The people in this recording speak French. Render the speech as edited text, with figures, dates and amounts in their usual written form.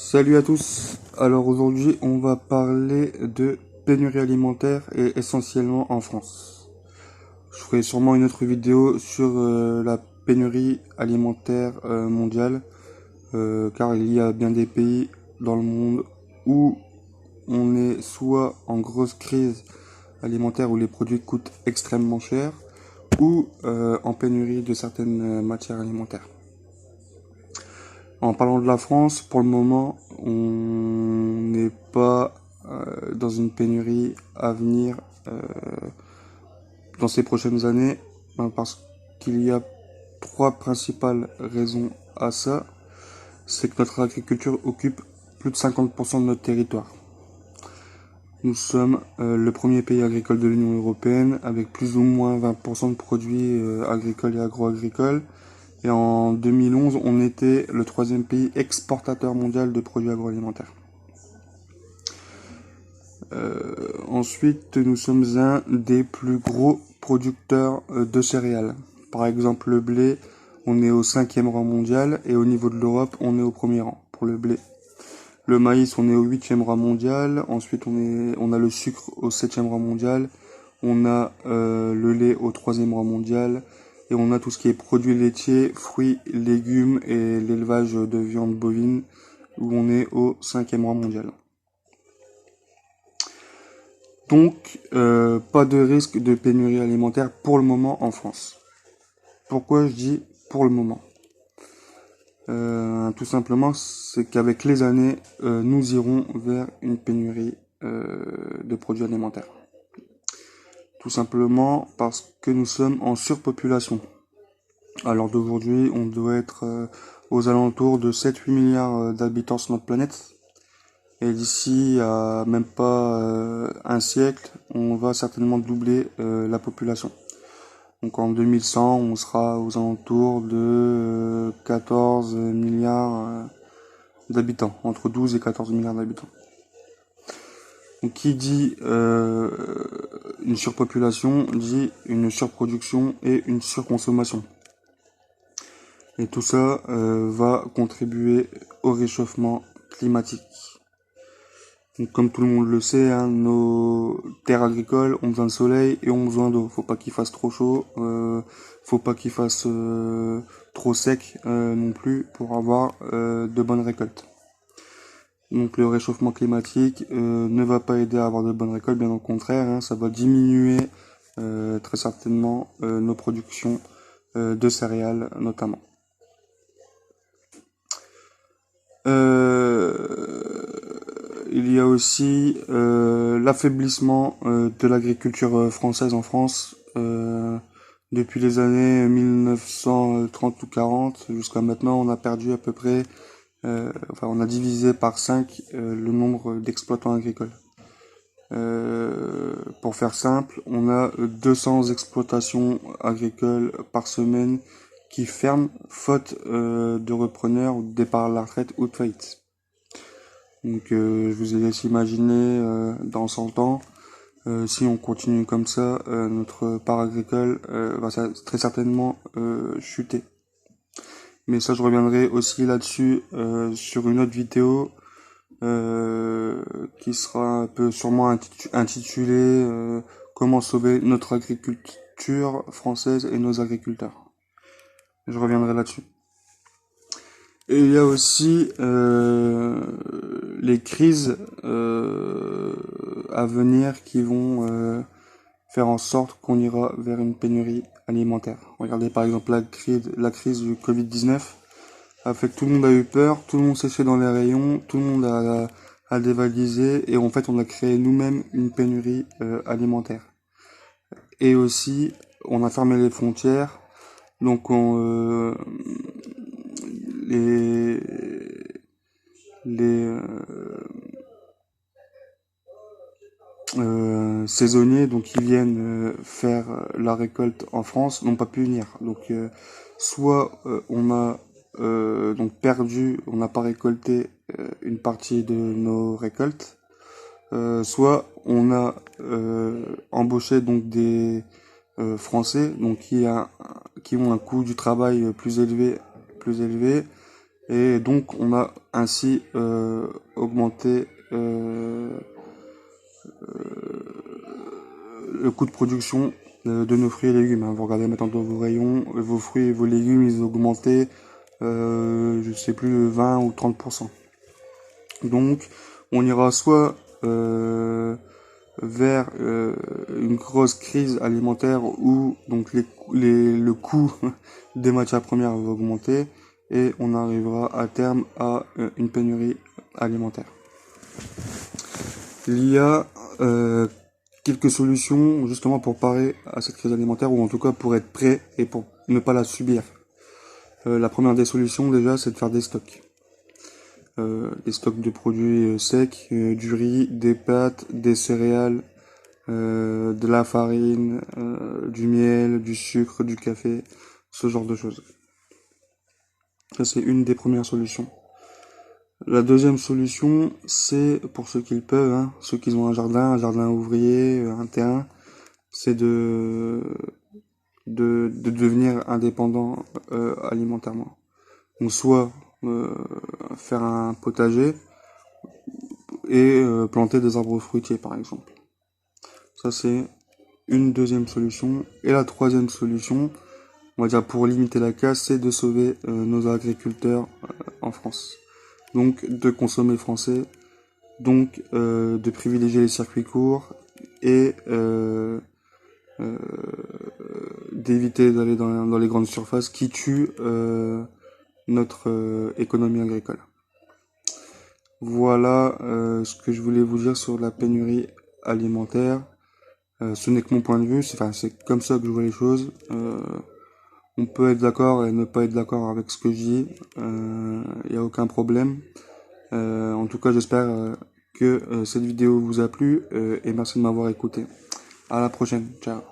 Salut à tous. Alors aujourd'hui, on va parler de pénurie alimentaire et essentiellement en France. Je ferai sûrement une autre vidéo sur la pénurie alimentaire mondiale, car il y a bien des pays dans le monde où on est soit en grosse crise alimentaire où les produits coûtent extrêmement cher, ou en pénurie de certaines matières alimentaires. En parlant de la France, pour le moment, on n'est pas dans une pénurie à venir dans ces prochaines années, parce qu'il y a trois principales raisons à ça. C'est que notre agriculture occupe plus de 50% de notre territoire. Nous sommes le premier pays agricole de l'Union européenne avec plus ou moins 20% de produits agricoles et agro-agricoles. Et en 2011, on était le troisième pays exportateur mondial de produits agroalimentaires. Ensuite, nous sommes un des plus gros producteurs de céréales. Par exemple, le blé, on est au 5e rang mondial et au niveau de l'Europe, on est au premier rang pour le blé. Le maïs, on est au 8e rang mondial. Ensuite, on a le sucre au 7e rang mondial. On a le lait au 3e rang mondial. Et on a tout ce qui est produits laitiers, fruits, légumes et l'élevage de viande bovine, où on est au 5e rang mondial. Donc, pas de risque de pénurie alimentaire pour le moment en France. Pourquoi je dis pour le moment? Tout simplement, c'est qu'avec les années, nous irons vers une pénurie de produits alimentaires. Tout simplement parce que nous sommes en surpopulation. À l'heure d'aujourd'hui, on doit être aux alentours de 7-8 milliards d'habitants sur notre planète. Et d'ici à même pas un siècle, on va certainement doubler la population. Donc en 2100, on sera aux alentours de 14 milliards d'habitants, entre 12 et 14 milliards d'habitants. Donc qui dit une surpopulation, dit une surproduction et une surconsommation. Et tout ça va contribuer au réchauffement climatique. Donc, comme tout le monde le sait, hein, nos terres agricoles ont besoin de soleil et ont besoin d'eau. Faut pas qu'il fasse trop chaud, faut pas qu'il fasse trop sec non plus pour avoir de bonnes récoltes. Donc le réchauffement climatique ne va pas aider à avoir de bonnes récoltes, bien au contraire, hein, ça va diminuer très certainement nos productions de céréales notamment. Il y a aussi l'affaiblissement de l'agriculture française en France depuis les années 1930 ou 40 jusqu'à maintenant. On a perdu à peu près, on a divisé par 5 le nombre d'exploitants agricoles. Pour faire simple, on a 200 exploitations agricoles par semaine qui ferment faute de repreneurs ou de départ à la retraite ou de faillite. Donc je vous ai laissé imaginer dans 100 ans, si on continue comme ça, notre part agricole va très certainement chuter. Mais ça, je reviendrai aussi là-dessus sur une autre vidéo qui sera un peu sûrement intitulée Comment sauver notre agriculture française et nos agriculteurs. Je reviendrai là-dessus. Et il y a aussi les crises à venir qui vont faire en sorte qu'on ira vers une pénurie alimentaire. Regardez par exemple la crise du Covid-19 a fait que tout le monde a eu peur, tout le monde séchait dans les rayons, tout le monde a dévalisé et en fait on a créé nous-mêmes une pénurie alimentaire. Et aussi on a fermé les frontières, donc les saisonniers donc qui viennent faire la récolte en France n'ont pas pu venir. Donc soit on a donc perdu, on n'a pas récolté une partie de nos récoltes, soit on a embauché donc des Français donc qui ont un coût du travail plus élevé Et donc on a ainsi augmenté le coût de production de nos fruits et légumes. Vous regardez maintenant dans vos rayons, vos fruits et vos légumes, ils ont augmenté, je sais plus, 20 ou 30%. Donc, on ira soit vers une grosse crise alimentaire où donc le coût des matières premières va augmenter et on arrivera à terme à une pénurie alimentaire. Il y a quelques solutions justement pour parer à cette crise alimentaire, ou en tout cas pour être prêt et pour ne pas la subir. La première des solutions déjà, c'est de faire des stocks. Des stocks de produits secs, du riz, des pâtes, des céréales, de la farine, du miel, du sucre, du café, ce genre de choses. Ça, c'est une des premières solutions. La deuxième solution, c'est pour ceux qui le peuvent, hein, ceux qui ont un jardin ouvrier, un terrain, c'est de devenir indépendant alimentairement. Donc soit faire un potager et planter des arbres fruitiers par exemple. Ça c'est une deuxième solution. Et la troisième solution, on va dire pour limiter la casse, c'est de sauver nos agriculteurs en France. Donc de consommer français, donc de privilégier les circuits courts et d'éviter d'aller dans les grandes surfaces qui tuent notre économie agricole. Voilà ce que je voulais vous dire sur la pénurie alimentaire. Ce n'est que mon point de vue, c'est comme ça que je vois les choses. On peut être d'accord et ne pas être d'accord avec ce que je dis, il n'y a aucun problème. En tout cas, j'espère que cette vidéo vous a plu et merci de m'avoir écouté. À la prochaine, ciao.